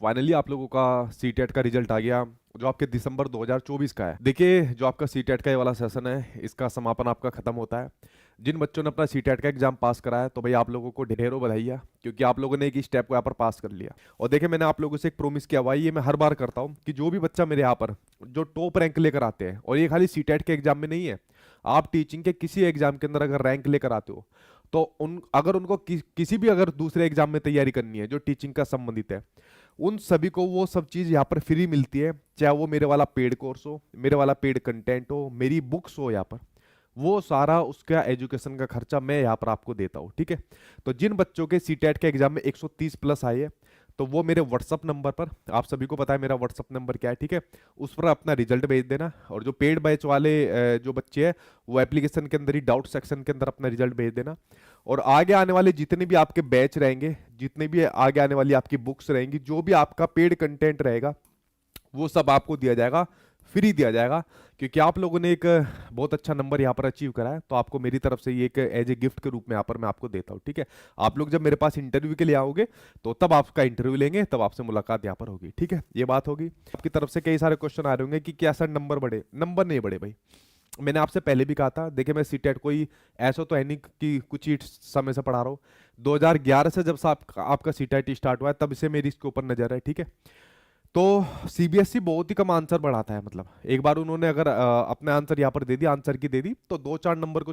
Finally आप लोगों का सीटेट का रिजल्ट आ गया जो आपके दिसंबर 2024 का है। देखिए जो आपका सीटेट का ये वाला सेशन है इसका समापन आपका खत्म होता है। जिन बच्चों ने अपना सीटेट का एग्जाम पास करा है तो भाई आप लोगों को ढेरों बधाइयाँ, क्योंकि आप लोगों ने एक स्टेप को यहाँ पर पास कर लिया। और देखिए मैंने आप लोगों से एक प्रॉमिस किया हुआ है, ये मैं हर बार करता हूँ कि जो भी बच्चा मेरे यहाँ पर जो टॉप रैंक लेकर आते हैं, और ये खाली सीटेट के एग्जाम में नहीं है, आप टीचिंग के किसी एग्जाम के अंदर अगर रैंक लेकर आते हो तो अगर उनको किसी भी अगर दूसरे एग्जाम में तैयारी करनी है जो टीचिंग का संबंधित है, उन सभी को वो सब चीज़ यहाँ पर फ्री मिलती है। चाहे वो मेरे वाला पेड कोर्स हो, मेरे वाला पेड कंटेंट हो, मेरी बुक्स हो, यहाँ पर वो सारा उसका एजुकेशन का खर्चा मैं यहाँ पर आपको देता हूँ। ठीक है, तो जिन बच्चों के सीटेट के एग्जाम में 130 प्लस आए है तो वो मेरे व्हाट्सअप नंबर पर, आप सभी को पता है मेरा व्हाट्सअप नंबर क्या है, ठीक है, उस पर अपना रिजल्ट भेज देना। और जो पेड बैच वाले जो बच्चे हैं वो एप्लीकेशन के अंदर ही डाउट सेक्शन के अंदर अपना रिजल्ट भेज देना। और आगे आने वाले जितने भी आपके बैच रहेंगे, जितने भी आगे आने वाली आपकी बुक्स रहेंगी, जो भी आपका पेड कंटेंट रहेगा वो सब आपको दिया जाएगा, फ्री दिया जाएगा। क्योंकि आप लोगों ने एक बहुत अच्छा नंबर यहाँ पर अचीव करा है, तो आपको मेरी तरफ से ये एक एज ए गिफ्ट के रूप में यहाँ पर मैं आपको देता हूँ। ठीक है, आप लोग जब मेरे पास इंटरव्यू के लिए आओगे तो तब आपका इंटरव्यू लेंगे, तब आपसे मुलाकात यहाँ पर होगी। ठीक है, ये बात होगी। आपकी तरफ से कई सारे क्वेश्चन आ रहे होंगे कि क्या सर नंबर बढ़े। नंबर नहीं बढ़े भाई, मैंने आपसे पहले भी कहा था। देखिए मैं सीटेट कोई ऐसा तो है नहीं कि कुछ ही समय से पढ़ा रहा हूँ। 2011 से जब से आपका सीटेट स्टार्ट हुआ है तब से मेरी इसके ऊपर नजर है। ठीक है, तो सीबीएसई बहुत ही कम आंसर बढ़ाता है। मतलब एक बार उन्होंने अगर अपने आंसर यहाँ पर दे दिया, आंसर की दे दी, तो 2-4 नंबर को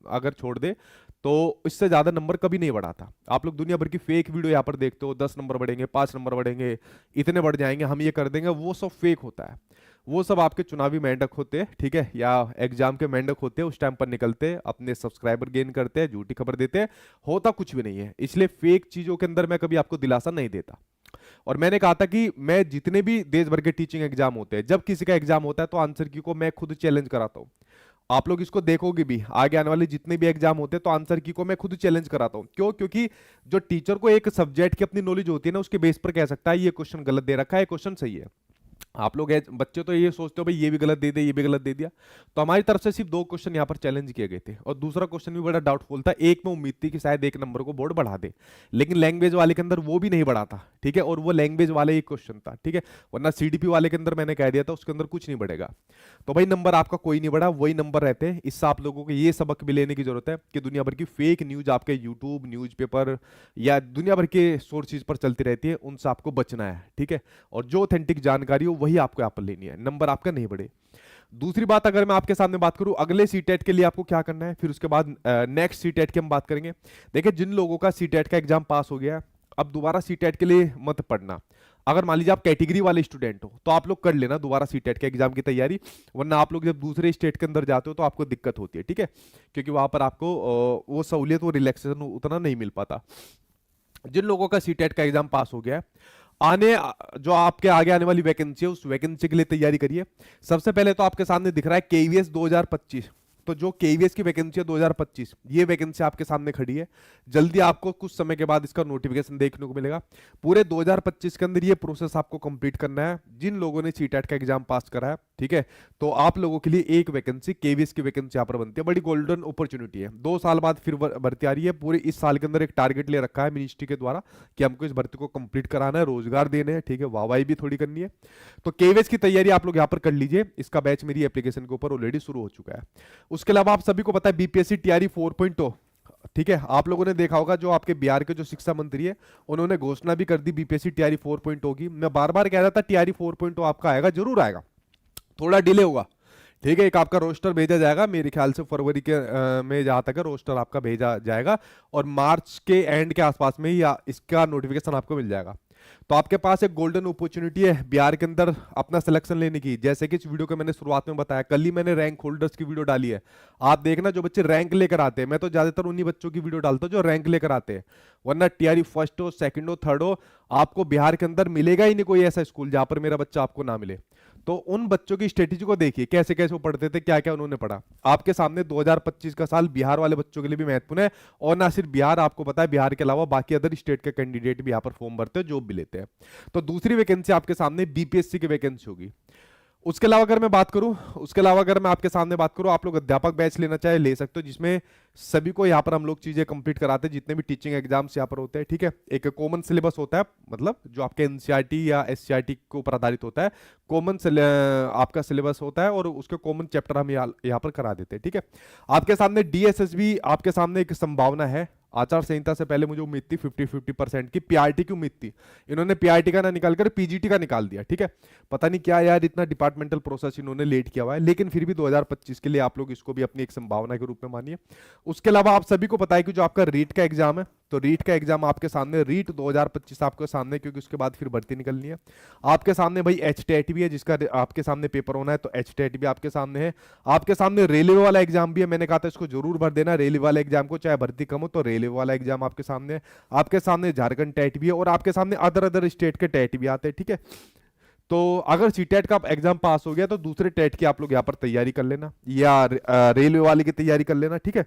अगर छोड़ दे तो इससे ज्यादा नंबर कभी नहीं बढ़ाता। आप लोग दुनिया भर की फेक वीडियो यहाँ पर देखते हो, 10 नंबर बढ़ेंगे, 5 नंबर बढ़ेंगे, इतने बढ़ जाएंगे, हम ये कर देंगे, वो सब फेक होता है। वो सब आपके चुनावी मेंढक होते हैं, ठीक है, या एग्जाम के मेंढक होते हैं, उस टाइम पर निकलते हैं, अपने सब्सक्राइबर गेन करते हैं, झूठी खबर देते हैं, होता कुछ भी नहीं है। इसलिए फेक चीजों के अंदर मैं कभी आपको दिलासा नहीं देता। और मैंने कहा था कि मैं जितने भी देश भर के टीचिंग एग्जाम होते हैं, जब किसी का एग्जाम होता है तो आंसर की को मैं खुद चैलेंज कराता हूँ। आप लोग इसको देखोगे भी, आगे आने वाले जितने भी एग्जाम होते हैं तो आंसर की को मैं खुद चैलेंज कराता हूँ। क्यों? क्योंकि जो टीचर को एक सब्जेक्ट की अपनी नॉलेज होती है ना, उसके बेस पर कह सकता है ये क्वेश्चन गलत दे रखा है, क्वेश्चन सही है। आप लोग बच्चे तो ये सोचते हो भाई ये भी गलत दे दे, ये भी गलत दे दिया। तो हमारी तरफ से सिर्फ 2 क्वेश्चन यहाँ पर चैलेंज किए गए थे, और दूसरा क्वेश्चन भी बड़ा डाउटफुल था। एक में उम्मीद थी कि शायद 1 नंबर को बोर्ड बढ़ा दे, लेकिन लैंग्वेज वाले के अंदर वो भी नहीं बढ़ा था। ठीक है, और वो लैंग्वेज वाले ही क्वेश्चन था। ठीक है, वरना सीडीपी वाले के अंदर मैंने कह दिया था उसके अंदर कुछ नहीं बढ़ेगा। तो भाई नंबर आपका कोई नहीं बढ़ा, वही नंबर रहते हैं। इससे आप लोगों को ये सबक भी लेने की जरूरत है कि दुनिया भर की फेक न्यूज आपके यूट्यूब, न्यूज़पेपर या दुनिया भर के सोर्सेज पर चलती रहती है, उनसे आपको बचना है। ठीक है, और जो ऑथेंटिक जानकारी हो वही आपको यहाँ पर लेनी है, नंबर आपका नहीं बढ़े। दूसरी बात अगर मैं आपके सामने बात करूं अगले सीटेट के लिए आपको क्या करना है, फिर उसके बाद नेक्स्ट सीटेट की हम बात करेंगे। देखिए जिन लोगों का सीटेट का एग्जाम पास हो गया, अब दोबारा सीटेट के लिए मत पढ़ना। अगर मान लीजिए आप कैटेगरी वाले स्टूडेंट हो तो आप लोग कर लेना दोबारा सीटेट के एग्जाम की तैयारी, वरना आप लोग जब दूसरे स्टेट के अंदर जाते हो तो आपको दिक्कत होती है। ठीक है, क्योंकि वहां पर आपको वो सहूलियत, वो रिलैक्सेशन उतना नहीं मिल पाता। जिन लोगों का सीटेट का एग्जाम पास हो गया है, आने जो आपके आगे आने वाली वैकेंसी है उस वैकेंसी के लिए तैयारी करिए। सबसे पहले तो आपके सामने दिख रहा है केवीएस 2025। तो जो केवीएस की वैकेंसी है 2025, ये वैकेंसी आपके सामने खड़ी है। जल्दी आपको कुछ समय के बाद इसका नोटिफिकेशन देखने को मिलेगा। पूरे 2025 के अंदर ये प्रोसेस आपको कंप्लीट करना है। जिन लोगों ने सीटेट का एग्जाम पास करा है, ठीक है, तो आप लोगों के लिए एक वैकेंसी, केवीएस की वैकेंसी यहाँ पर बनती है। बड़ी गोल्डन अपॉर्चुनिटी है। 2 साल बाद फिर भर्ती आ रही है। पूरे इस साल के अंदर एक टारगेट ले रखा है मिनिस्ट्री के द्वारा कि हमको इस भर्ती को कंप्लीट कराना है, रोजगार देने हैं। ठीक है, वाहवाही भी थोड़ी करनी है। तो केवीएस की तैयारी आप लोग यहाँ पर कर लीजिए। इसका बैच मेरी एप्लीकेशन के ऊपर ऑलरेडी शुरू हो चुका है। उसके अलावा आप सभी को पता है बीपीएससी टीआरई 4.0, ठीक है, आप लोगों ने देखा होगा जो आपके बिहार के जो शिक्षा मंत्री है उन्होंने घोषणा भी कर दी बीपीएससी टीआरई 4.0 की। मैं बार बार कह रहा था टीआरई 4.0 आपका आएगा, जरूर आएगा, थोड़ा डिले होगा। ठीक है, एक आपका रोस्टर भेजा जाएगा मेरे ख्याल से फरवरी के में जहां तक है रोस्टर आपका भेजा जाएगा, और मार्च के एंड के आसपास में ही इसका नोटिफिकेशन आपको मिल जाएगा। तो आपके पास एक गोल्डन अपॉर्चुनिटी है बिहार के अंदर अपना सिलेक्शन लेने की। जैसे कि इस वीडियो को मैंने शुरुआत में बताया, कल ही मैंने रैंक होल्डर्स की वीडियो डाली है। आप देखना जो बच्चे रैंक लेकर आते हैं, मैं तो ज्यादातर उन्हीं बच्चों की वीडियो डालता हूं जो रैंक लेकर आते हैं, वरना टीआरई फर्स्ट हो, सेकंड हो, थर्ड हो, आपको बिहार के अंदर मिलेगा ही नहीं कोई ऐसा स्कूल जहां पर मेरा बच्चा आपको ना मिले। तो उन बच्चों की स्ट्रेटेजी को देखिए, कैसे कैसे वो पढ़ते थे, क्या क्या उन्होंने पढ़ा। आपके सामने 2025 का साल बिहार वाले बच्चों के लिए भी महत्वपूर्ण है। और ना सिर्फ बिहार, आपको पता है बिहार के अलावा बाकी अदर स्टेट के कैंडिडेट भी यहाँ पर फॉर्म भरते हैं, जॉब भी लेते हैं। तो दूसरी वैकेंसी आपके सामने बीपीएससी की वैकेंसी होगी। उसके अलावा अगर मैं बात करूं, उसके अलावा अगर मैं आपके सामने बात करूं, आप लोग अध्यापक बैच लेना चाहे ले सकते हो, जिसमें सभी को यहाँ पर हम लोग चीजें कंप्लीट कराते हैं, जितने भी टीचिंग एग्जाम्स यहाँ पर होते हैं, ठीक है। एक कॉमन सिलेबस होता है, मतलब जो आपके एनसीईआरटी या एससीईआरटी के ऊपर आधारित होता है, कॉमन आपका सिलेबस होता है, और उसके कॉमन चैप्टर हम यहाँ पर करा देते हैं, ठीक है। आपके सामने डीएसएसबी, आपके सामने एक संभावना है। आचार संहिता से पहले मुझे उम्मीद थी 50-50% की, पीआरटी की उम्मीद थी, इन्होंने पीआरटी का ना निकालकर पीजीटी का निकाल दिया, ठीक है। पता नहीं क्या यार, इतना डिपार्टमेंटल प्रोसेस इन्होंने लेट किया हुआ है, लेकिन फिर भी 2025 के लिए आप लोग इसको भी अपनी एक संभावना के रूप में मानिए। उसके अलावा आप सभी को पता है कि जो आपका रीट का एग्जाम है, तो रीट का एग्जाम आपके सामने, रीट 2025 आपके सामने, क्योंकि उसके बाद फिर भर्ती निकलनी है। आपके सामने भाई एचटीईटी भी है, जिसका आपके सामने पेपर होना है, तो एचटीईटी भी आपके सामने है। आपके सामने रेलवे वाला एग्जाम भी है, मैंने कहा था इसको जरूर भर देना, रेलवे वाले एग्जाम को, चाहे भर्ती कम हो तो रेलवे वाला एग्जाम आपके सामने है। आपके सामने झारखंड टेट भी है, और आपके सामने अदर स्टेट के टेट भी आते हैं, ठीक है। तो अगर सीटेट का एग्जाम पास हो गया तो दूसरे टेट की आप लोग यहाँ पर तैयारी कर लेना, या रेलवे वाले की तैयारी कर लेना, ठीक है।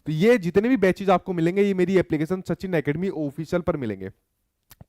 तो ये जितने भी बैचेज आपको मिलेंगे, ये मेरी एप्लीकेशन सचिन एकेडमी ऑफिशियल पर मिलेंगे।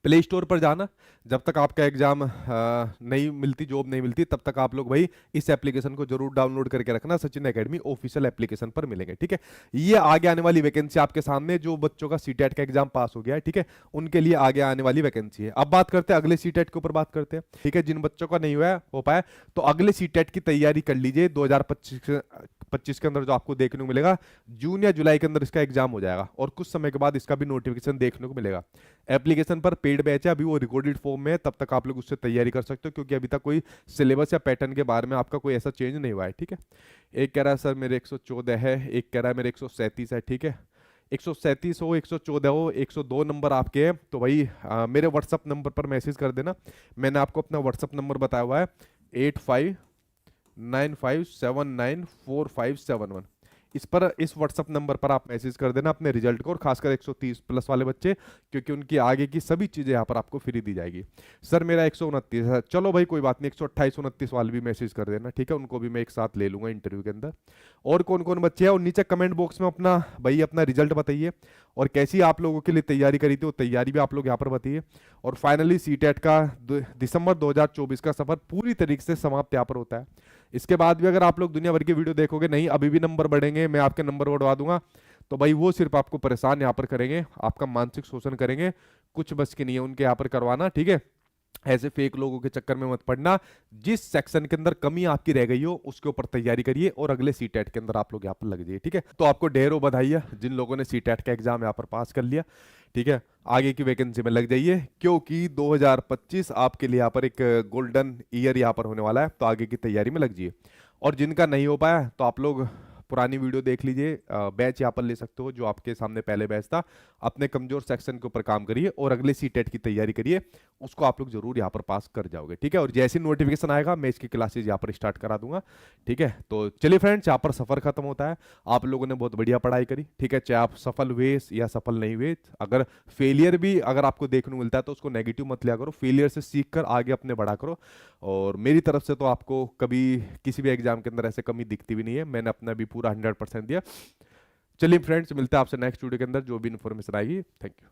प्ले स्टोर पर जाना, जब तक आपका एग्जाम नहीं मिलती, जॉब नहीं मिलती, तब तक आप लोग भाई इस एप्लीकेशन को जरूर डाउनलोड करके रखना, सचिन एकेडमी ऑफिशियल एप्लीकेशन पर मिलेंगे, ठीक है। ये आगे आने वाली वैकेंसी आपके सामने, जो बच्चों का सीटेट का एग्जाम पास हो गया है, ठीक है, उनके लिए आगे आने वाली वैकेंसी है। अब बात करते हैं अगले सीटेट के ऊपर बात करते हैं, ठीक है। जिन बच्चों का नहीं हुआ हो पाया, तो अगले सीटेट की तैयारी कर लीजिए। 2025 के अंदर जो आपको देखने को मिलेगा, जून या जुलाई के अंदर इसका एग्जाम हो जाएगा, और कुछ समय के बाद इसका भी नोटिफिकेशन देखने को मिलेगा। एप्लीकेशन पर पेड बैच है, अभी वो रिकॉर्डेड फॉर्म में है, तब तक आप लोग उससे तैयारी कर सकते हो, क्योंकि अभी तक कोई सिलेबस या पैटर्न के बारे में आपका कोई ऐसा चेंज नहीं हुआ है, ठीक है। एक कह रहा है सर मेरे 114 है, एक कह रहा है मेरे 137 है, ठीक है। 137 हो, 114 हो, 102 नंबर आपके हैं, तो भाई मेरे व्हाट्सअप नंबर पर मैसेज कर देना। मैंने आपको अपना व्हाट्सअप नंबर बताया हुआ है 8595794571। इस व्हाट्सअप नंबर पर आप मैसेज कर देना अपने रिजल्ट को, और खासकर 130 प्लस वाले बच्चे, क्योंकि उनकी आगे की सभी चीजें यहाँ पर आपको फ्री दी जाएगी। सर मेरा 129 है, चलो भाई कोई बात नहीं, 128-129 वाले भी मैसेज कर देना, ठीक है, उनको भी मैं एक साथ ले लूंगा इंटरव्यू के अंदर। और कौन कौन बच्चे हैं, और नीचे कमेंट बॉक्स में अपना भाई अपना रिजल्ट बताइए, और कैसी आप लोगों के लिए तैयारी करी थी वो तैयारी भी आप लोग यहाँ पर बताइए। और फाइनली सीटेट का दिसंबर 2024 का सफर पूरी तरीके से समाप्त यहाँ पर होता है। इसके बाद भी अगर आप लोग दुनिया भर की वीडियो देखोगे, नहीं अभी भी नंबर बढ़ेंगे, मैं आपके नंबर बढ़वा दूंगा, तो भाई वो सिर्फ आपको परेशान यहाँ पर करेंगे, आपका मानसिक शोषण करेंगे, कुछ बस की नहीं है उनके यहाँ पर करवाना, ठीक है। ऐसे फेक लोगों के चक्कर में मत पड़ना। जिस सेक्शन के अंदर कमी आपकी रह गई हो उसके ऊपर तैयारी करिए, और अगले सीटेट के अंदर आप लोग यहाँ पर लग जाइए, ठीक है। तो आपको ढेरों बधाई है जिन लोगों ने सीटेट का एग्जाम यहाँ पर पास कर लिया, ठीक है। आगे की वैकेंसी में लग जाइए, क्योंकि 2025 आपके लिए यहाँ पर एक गोल्डन ईयर यहाँ पर होने वाला है, तो आगे की तैयारी में लग जाइए। और जिनका नहीं हो पाया तो आप लोग पुरानी वीडियो देख लीजिए, बैच यहाँ पर ले सकते हो, जो आपके सामने पहले बैच था। अपने कमजोर सेक्शन के ऊपर काम करिए, और अगले सीटेट की तैयारी करिए, उसको आप लोग जरूर यहाँ पर पास कर जाओगे, ठीक है। और जैसे नोटिफिकेशन आएगा मैं इसकी क्लासेज यहाँ पर स्टार्ट करा दूंगा, ठीक है। तो चलिए फ्रेंड्स, यहाँ पर सफर खत्म होता है। आप लोगों ने बहुत बढ़िया पढ़ाई करी, ठीक है, चाहे आप सफल हुए या सफल नहीं हुए। अगर फेलियर भी अगर आपको देखने को मिलता है तो उसको नेगेटिव मत लिया करो, फेलियर से सीख कर आगे अपने बढ़ा करो। और मेरी तरफ से तो आपको कभी किसी भी एग्जाम के अंदर ऐसे कमी दिखती भी नहीं है, मैंने अपना भी पूरा 100% दिया। चलिए फ्रेंड्स, मिलते हैं आपसे नेक्स्ट वीडियो के अंदर, जो भी इन्फॉर्मेशन आएगी। Thank you.